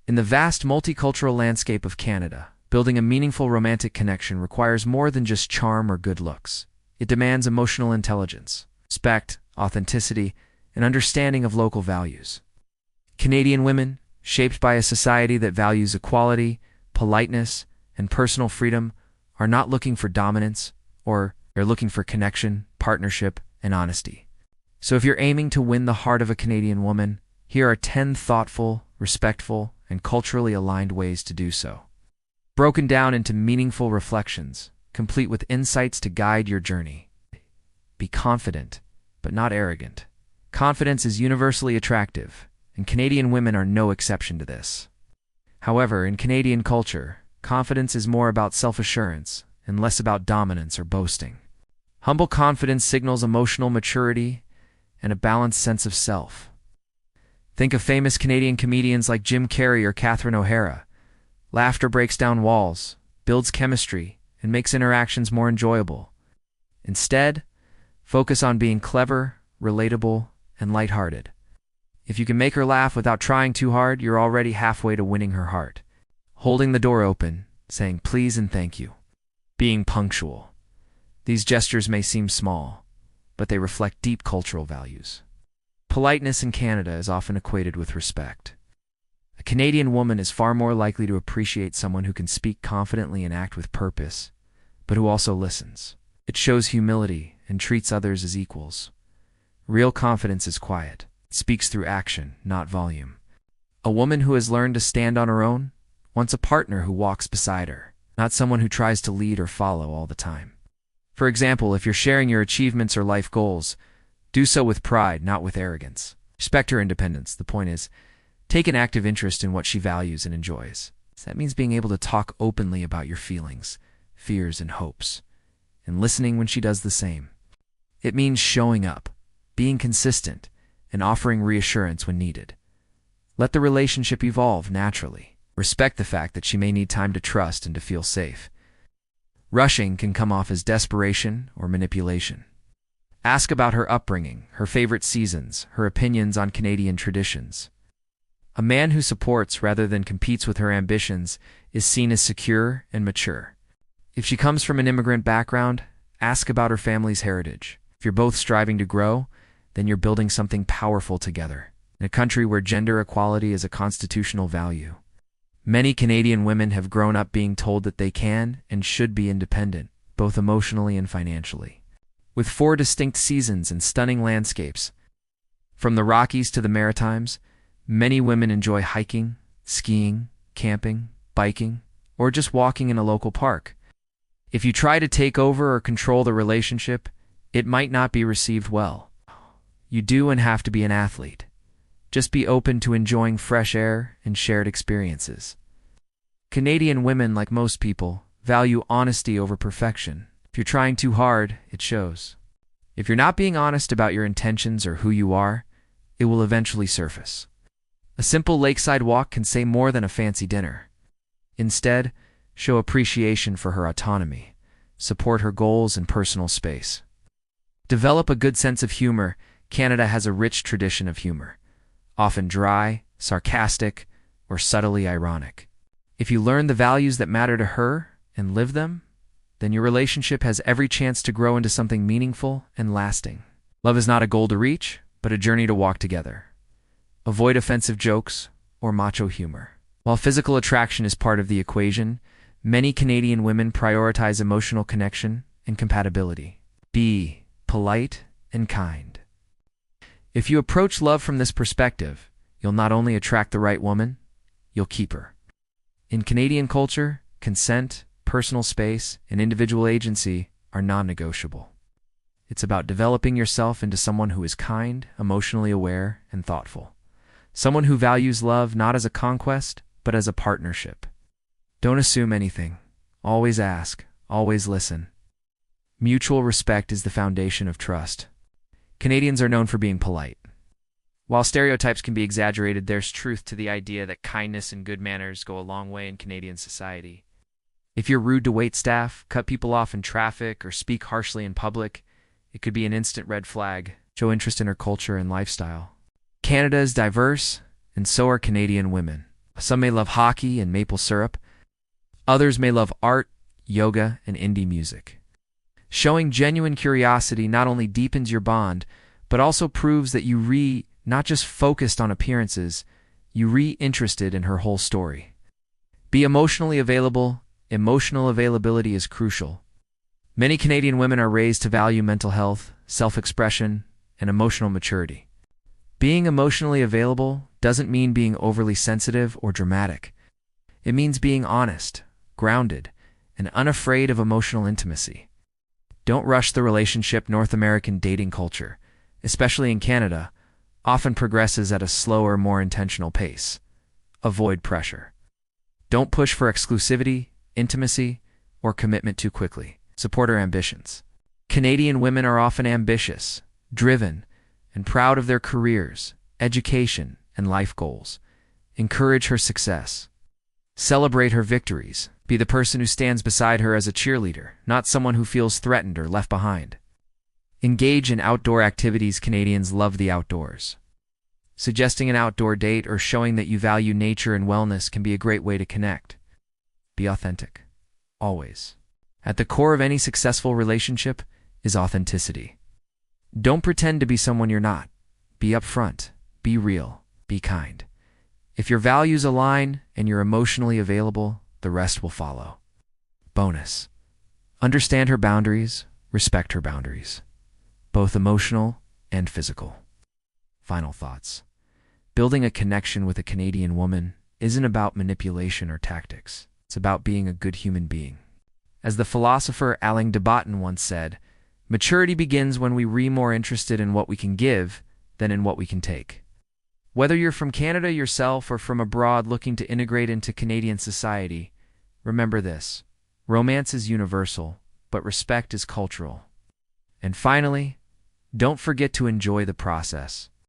In the vast multicultural landscape of Canada, building a meaningful romantic connection requires more than just charm or good looks. It demands emotional intelligence, respect, authenticity, and understanding of local values. Canadian women, shaped by a society that values equality, politeness, and personal freedom, are not looking for dominance, or they're looking for connection, partnership, and honesty. So if you're aiming to win the heart of a Canadian woman, here are 10 thoughtful, respectful, and culturally aligned ways to do so. Broken down into meaningful reflections, complete with insights to guide your journey. Be confident, but not arrogant. Confidence is universally attractive, and Canadian women are no exception to this. However, in Canadian culture, confidence is more about self-assurance and less about dominance or boasting. Humble confidence signals emotional maturity and a balanced sense of self. Think of famous Canadian comedians like Jim Carrey or Catherine O'Hara. Laughter breaks down walls, builds chemistry, and makes interactions more enjoyable. Instead, focus on being clever, relatable, and lighthearted. If you can make her laugh without trying too hard, you're already halfway to winning her heart. Holding the door open, saying please and thank you. Being punctual. These gestures may seem small, but they reflect deep cultural values. Politeness in Canada is often equated with respect. A Canadian woman is far more likely to appreciate someone who can speak confidently and act with purpose, but who also listens. It shows humility and treats others as equals. Real confidence is quiet. It speaks through action, not volume. A woman who has learned to stand on her own wants a partner who walks beside her, not someone who tries to lead or follow all the time. For example, if you're sharing your achievements or life goals, do so with pride, not with arrogance. Respect her independence. The point is, take an active interest in what she values and enjoys. That means being able to talk openly about your feelings, fears, and hopes, and listening when she does the same. It means showing up, being consistent, and offering reassurance when needed. Let the relationship evolve naturally. Respect the fact that she may need time to trust and to feel safe. Rushing can come off as desperation or manipulation. Ask about her upbringing, her favorite seasons, her opinions on Canadian traditions. A man who supports rather than competes with her ambitions is seen as secure and mature. If she comes from an immigrant background, ask about her family's heritage. If you're both striving to grow, then you're building something powerful together. In a country where gender equality is a constitutional value, many Canadian women have grown up being told that they can and should be independent, both emotionally and financially. With 4 distinct seasons and stunning landscapes, from the Rockies to the Maritimes, many women enjoy hiking, skiing, camping, biking, or just walking in a local park. If you try to take over or control the relationship, it might not be received well. You do and have to be an athlete. Just be open to enjoying fresh air and shared experiences. Canadian women, like most people, value honesty over perfection. If you're trying too hard, it shows. If you're not being honest about your intentions or who you are, it will eventually surface. A simple lakeside walk can say more than a fancy dinner. Instead, show appreciation for her autonomy. Support her goals and personal space. Develop a good sense of humor. Canada has a rich tradition of humor, often dry, sarcastic, or subtly ironic. If you learn the values that matter to her and live them, then your relationship has every chance to grow into something meaningful and lasting. Love is not a goal to reach, but a journey to walk together. Avoid offensive jokes or macho humor. While physical attraction is part of the equation, many Canadian women prioritize emotional connection and compatibility. Be polite and kind. If you approach love from this perspective, you'll not only attract the right woman, you'll keep her. In Canadian culture, consent, personal space, and individual agency are non-negotiable. It's about developing yourself into someone who is kind, emotionally aware, and thoughtful. Someone who values love not as a conquest, but as a partnership. Don't assume anything. Always ask. Always listen. Mutual respect is the foundation of trust. Canadians are known for being polite. While stereotypes can be exaggerated, there's truth to the idea that kindness and good manners go a long way in Canadian society. If you're rude to waitstaff, cut people off in traffic, or speak harshly in public, it could be an instant red flag. Show interest in her culture and lifestyle. Canada is diverse, and so are Canadian women. Some may love hockey and maple syrup. Others may love art, yoga, and indie music. Showing genuine curiosity not only deepens your bond, but also proves that you not just focused on appearances, you interested in her whole story. Be emotionally available. Emotional availability is crucial. Many Canadian women are raised to value mental health, self-expression, and emotional maturity. Being emotionally available doesn't mean being overly sensitive or dramatic. It means being honest, grounded, and unafraid of emotional intimacy. Don't rush the relationship. North American dating culture, especially in Canada, often progresses at a slower, more intentional pace. Avoid pressure. Don't push for exclusivity, intimacy, or commitment too quickly. Support her ambitions. Canadian women are often ambitious, driven, and proud of their careers, education, and life goals. Encourage her success. Celebrate her victories. Be the person who stands beside her as a cheerleader, not someone who feels threatened or left behind. Engage in outdoor activities. Canadians love the outdoors. Suggesting an outdoor date or showing that you value nature and wellness can be a great way to connect. Be authentic. Always. At the core of any successful relationship is authenticity. Don't pretend to be someone you're not. Be upfront. Be real. Be kind. If your values align and you're emotionally available, the rest will follow. Bonus. Understand her boundaries. Respect her boundaries, both emotional and physical. Final thoughts. Building a connection with a Canadian woman isn't about manipulation or tactics. It's about being a good human being. As the philosopher Alain de Botton once said, maturity begins when we're more interested in what we can give than in what we can take. Whether you're from Canada yourself or from abroad looking to integrate into Canadian society, remember this: romance is universal, but respect is cultural. And finally, don't forget to enjoy the process.